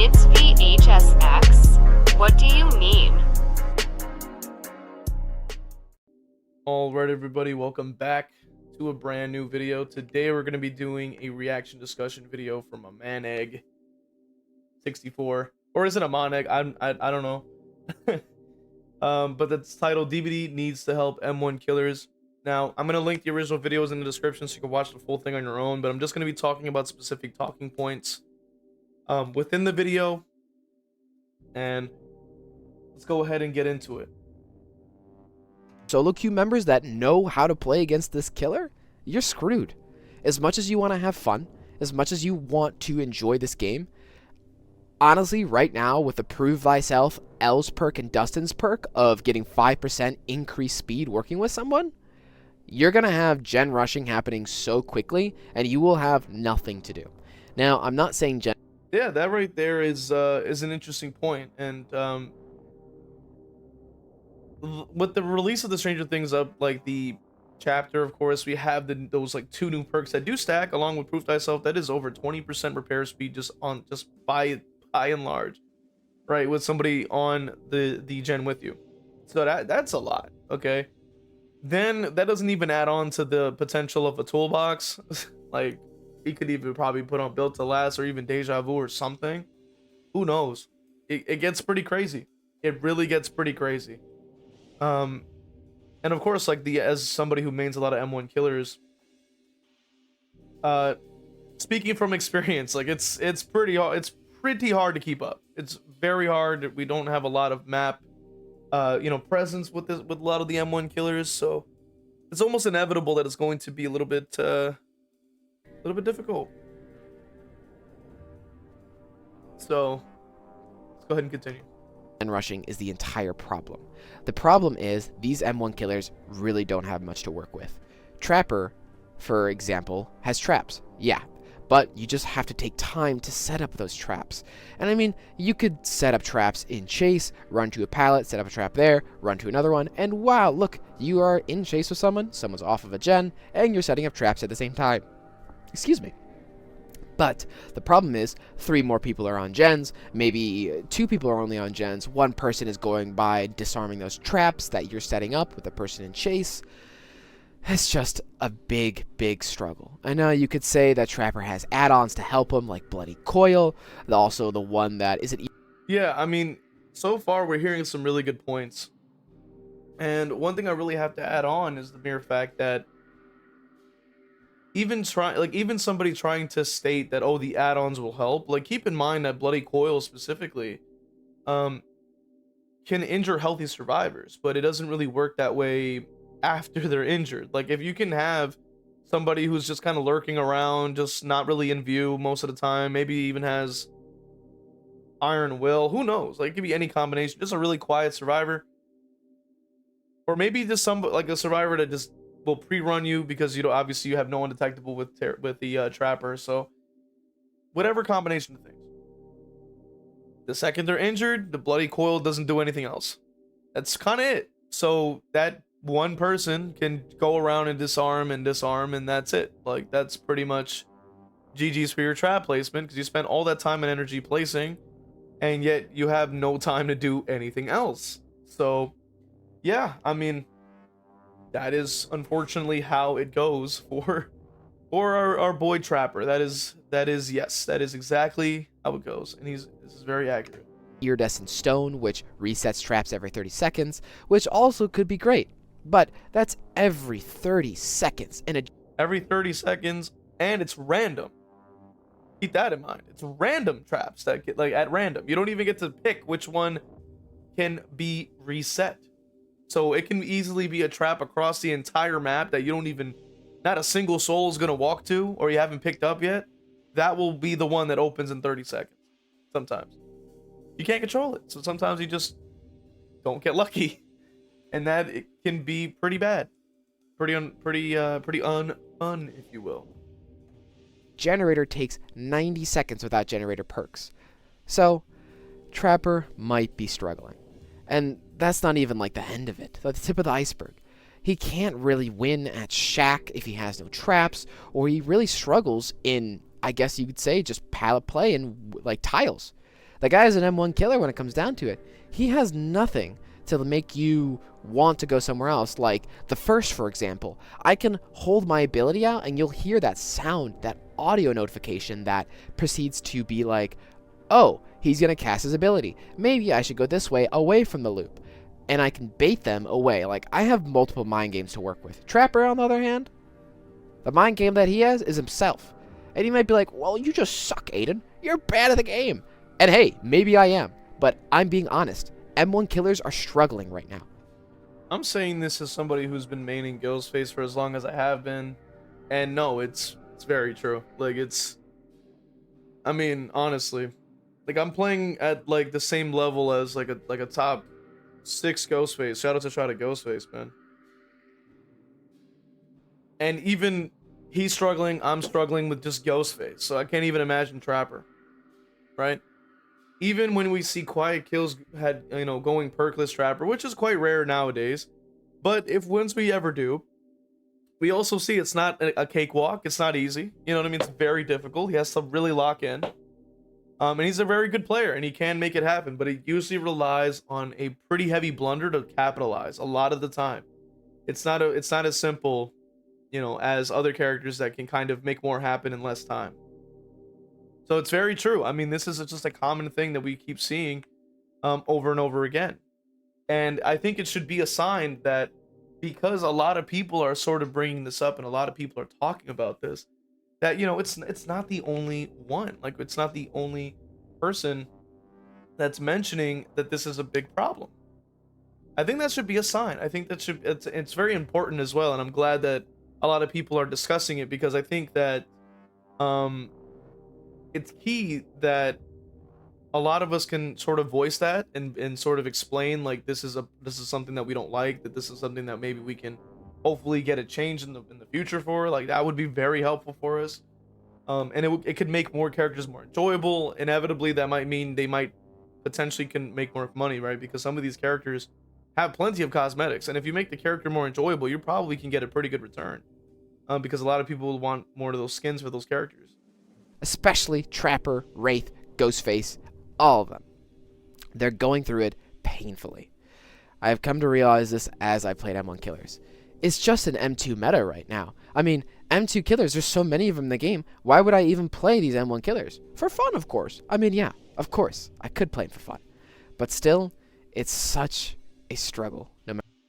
It's v.h.s.x. What do you mean? Alright everybody, welcome back to a brand new video. Today we're going to be doing a reaction discussion video from a manegg 64, or is it a monegg? I don't know. But it's titled DVD Needs to Help M1 Killers. Now I'm going to link the original videos in the description so you can watch the full thing on your own, but I'm just going to be talking about specific talking points within the video, and let's go ahead and get into it. Solo queue members that know how to play against this killer, you're screwed. As much as you want to have fun, as much as you want to enjoy this game, honestly, right now with the Prove Thyself, L's perk, and Dustin's perk of getting 5% increased speed working with someone, you're going to have gen rushing happening so quickly, and you will have nothing to do. Now, I'm not saying gen... Yeah, that right there is an interesting point, and with the release of the Stranger Things like the chapter, of course, we have those like 2 new perks that do stack along with Proof Thyself. That is over 20% repair speed just by and large, right? With somebody on the gen with you, so that's a lot. Okay, then that doesn't even add on to the potential of a toolbox. Like he could even probably put on Built to Last or even Deja Vu or something. Who knows? It gets pretty crazy. It really gets pretty crazy. And of course, like as somebody who mains a lot of M1 killers, speaking from experience, like it's pretty hard to keep up. It's very hard. We don't have a lot of map presence with a lot of the M1 killers, so it's almost inevitable that it's going to be a little bit difficult. So let's go ahead and continue. And rushing is the entire problem. The problem is these M1 killers really don't have much to work with. Trapper, for example, has traps. Yeah, but you just have to take time to set up those traps. And I mean, you could set up traps in chase, run to a pallet, set up a trap there, run to another one, and wow, look, you are in chase with someone's off of a gen, and you're setting up traps at the same time. Excuse me. But the problem is 3 more people are on gens, maybe 2 people are only on gens, 1 person is going by disarming those traps that you're setting up with a person in chase. It's just a big struggle. I know you could say that Trapper has add-ons to help him, like Bloody Coil, also the one that isn't... Yeah, I mean, so far we're hearing some really good points. And one thing I really have to add on is the mere fact that even somebody trying to state that, oh, the add-ons will help, like keep in mind that Bloody Coil specifically can injure healthy survivors, but it doesn't really work that way after they're injured. Like if you can have somebody who's just kind of lurking around, just not really in view most of the time, maybe even has Iron Will, who knows, like it could be any combination, just a really quiet survivor, or maybe just like a survivor that just will pre-run you because obviously you have no undetectable with the Trapper. So whatever combination of things, the second they're injured, the Bloody Coil doesn't do anything else. That's kind of it. So that one person can go around and disarm, and that's it. Like that's pretty much GG's for your trap placement, because you spent all that time and energy placing, and yet you have no time to do anything else. So yeah, I mean, that is unfortunately how it goes for our boy Trapper. That is exactly how it goes, and this is very accurate. Iridescent Stone, which resets traps every 30 seconds, which also could be great, but that's every 30 seconds, and every 30 seconds, and it's random. Keep that in mind. It's random traps that get like at random. You don't even get to pick which one can be reset. So it can easily be a trap across the entire map that you don't even, not a single soul is going to walk to, or you haven't picked up yet. That will be the one that opens in 30 seconds. Sometimes you can't control it. So sometimes you just don't get lucky. And that it can be pretty bad. Pretty un, if you will. Generator takes 90 seconds without generator perks. So Trapper might be struggling. And that's not even like the end of it, the tip of the iceberg. He can't really win at Shack if he has no traps, or he really struggles in, I guess you could say, just pallet play and like tiles. The guy is an M1 killer when it comes down to it. He has nothing to make you want to go somewhere else. Like the first, for example, I can hold my ability out and you'll hear that sound, that audio notification that proceeds to be like, oh, he's going to cast his ability. Maybe I should go this way away from the loop. And I can bait them away. Like, I have multiple mind games to work with. Trapper, on the other hand, the mind game that he has is himself. And he might be like, well, you just suck, Aiden. You're bad at the game. And hey, maybe I am. But I'm being honest. M1 killers are struggling right now. I'm saying this as somebody who's been maining Ghostface for as long as I have been. And no, it's very true. Like, I mean, honestly, like, I'm playing at, like, the same level as, like a top 6 Ghostface. Shout out to Ghostface, man. And even he's struggling, I'm struggling with just Ghostface. So I can't even imagine Trapper. Right? Even when we see quiet kills going perkless Trapper, which is quite rare nowadays. But if once we ever do, we also see it's not a cakewalk. It's not easy. You know what I mean? It's very difficult. He has to really lock in. And he's a very good player, and he can make it happen, but he usually relies on a pretty heavy blunder to capitalize a lot of the time. It's not as simple, as other characters that can kind of make more happen in less time. So it's very true. I mean, this is just a common thing that we keep seeing over and over again. And I think it should be a sign that, because a lot of people are sort of bringing this up and a lot of people are talking about this, that it's not the only one. Like, it's not the only person that's mentioning that this is a big problem. I think that should be a sign. I think that it's very important as well, and I'm glad that a lot of people are discussing it, because I think that it's key that a lot of us can sort of voice that and sort of explain, like, this is something that we don't like, that this is something that maybe we can hopefully get a change in the future for. Like, that would be very helpful for us. And it could make more characters more enjoyable. Inevitably, that might mean they might potentially can make more money, right? Because some of these characters have plenty of cosmetics, and if you make the character more enjoyable, you probably can get a pretty good return. Because a lot of people will want more of those skins for those characters. Especially Trapper, Wraith, Ghostface, all of them. They're going through it painfully. I have come to realize this as I played M1 Killers. It's just an M2 meta right now. I mean, M2 killers, there's so many of them in the game. Why would I even play these M1 killers? For fun, of course. I mean, yeah, of course. I could play them for fun. But still, it's such a struggle.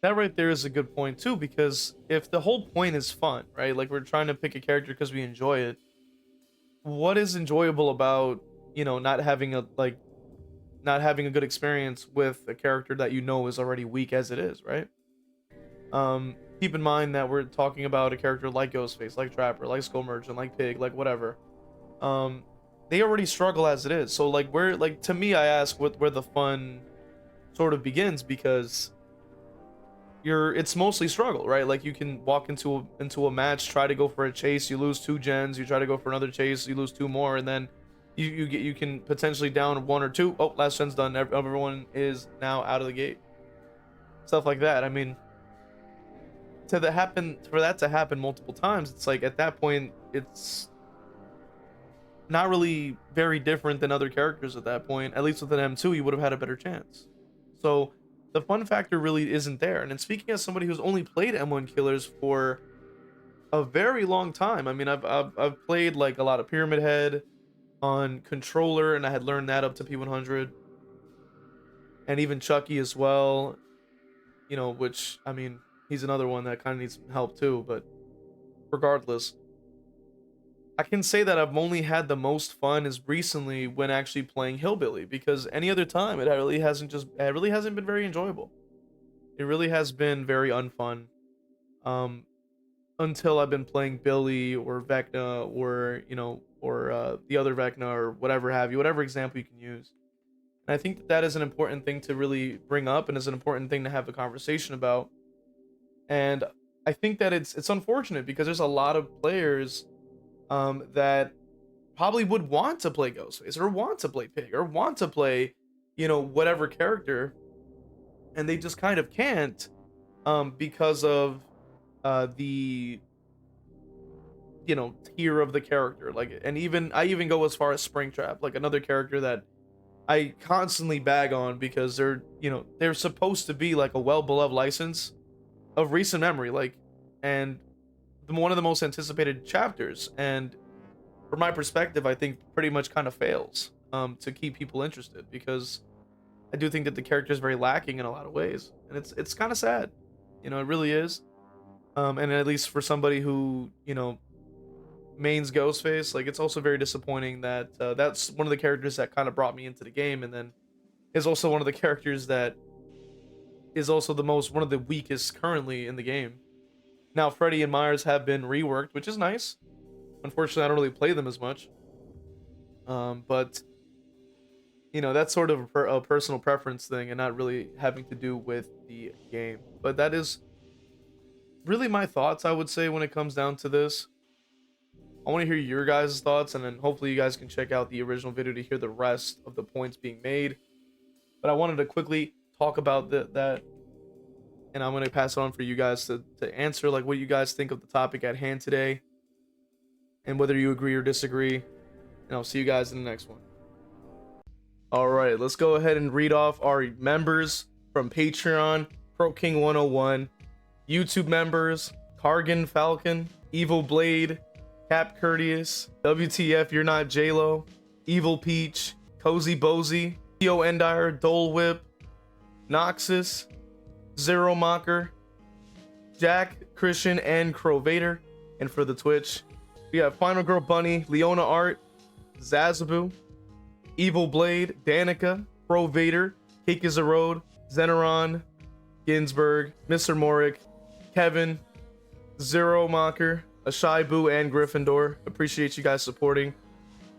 That right there is a good point, too, because if the whole point is fun, right? Like, we're trying to pick a character because we enjoy it. What is enjoyable about, not having a good experience with a character that is already weak as it is, right? Keep in mind that we're talking about a character like Ghostface, like Trapper, like Skull Merchant, like Pig, like whatever. They already struggle as it is. So, like, to me, I ask where the fun sort of begins, because it's mostly struggle, right? Like, you can walk into a match, try to go for a chase, you lose 2 gens, you try to go for another chase, you lose 2 more, and then you can potentially down 1 or 2. Oh, last gen's done. Everyone is now out of the gate. Stuff like that. I mean, for that to happen multiple times, it's like, at that point, it's not really very different than other characters at that point. At least with an M2, you would have had a better chance. So the fun factor really isn't there. And then, speaking as somebody who's only played M1 Killers for a very long time, I mean, I've played like a lot of Pyramid Head on controller, and I had learned that up to P100, and even Chucky as well. Which, I mean, he's another one that kind of needs help too. But regardless, I can say that I've only had the most fun is recently when actually playing Hillbilly, because any other time it really hasn't been very enjoyable. It really has been very unfun. Until I've been playing Billy or Vecna or the other Vecna or whatever have you, whatever example you can use. And I think that is an important thing to really bring up, and is an important thing to have a conversation about. And I think that it's unfortunate, because there's a lot of players that probably would want to play Ghostface, or want to play Pig, or want to play, whatever character, and they just kind of can't, because of the tier of the character. Like, and I even go as far as Springtrap, like another character that I constantly bag on because they're, you know, they're supposed to be like a well-beloved license of recent memory, like, and one of the most anticipated chapters. And from my perspective, I think pretty much kind of fails to keep people interested, because I do think that the character is very lacking in a lot of ways, and it's kind of sad, you know, it really is. And at least for somebody who, you know, mains Ghostface, like, it's also very disappointing that that's one of the characters that kind of brought me into the game, and then is also one of the characters that is also one of the weakest currently in the game. Now, Freddy and Myers have been reworked, which is nice. Unfortunately, I don't really play them as much. But you know, that's sort of a personal preference thing, and not really having to do with the game. But that is really my thoughts, I would say, when it comes down to this. I want to hear your guys' thoughts, and then hopefully you guys can check out the original video to hear the rest of the points being made. But I wanted to quickly talk about that, and I'm going to pass it on for you guys to answer, like, what you guys think of the topic at hand today, and whether you agree or disagree. And I'll see you guys in the next one. All right, let's go ahead and read off our members from Patreon: Pro King 101, YouTube members: Cargan Falcon, Evil Blade, Cap Courteous, WTF You're Not J-Lo, Evil Peach, Cozy Bozy, Theo Endire, Dole Whip, Noxus, Zero Mocker, Jack, Christian, and Crow Vader. And for the Twitch, we have Final Girl Bunny, Leona Art, Zazabu, Evil Blade, Danica, Pro Vader, Cake is a Road, Zeneron, Ginsburg, Mr. Morik, Kevin, Zero Mocker, Ashai Boo, and Gryffindor. Appreciate you guys supporting.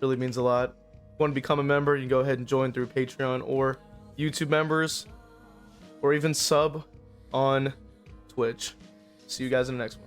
Really means a lot. If you want to become a member, you can go ahead and join through Patreon or YouTube members, or even sub on Twitch. See you guys in the next one.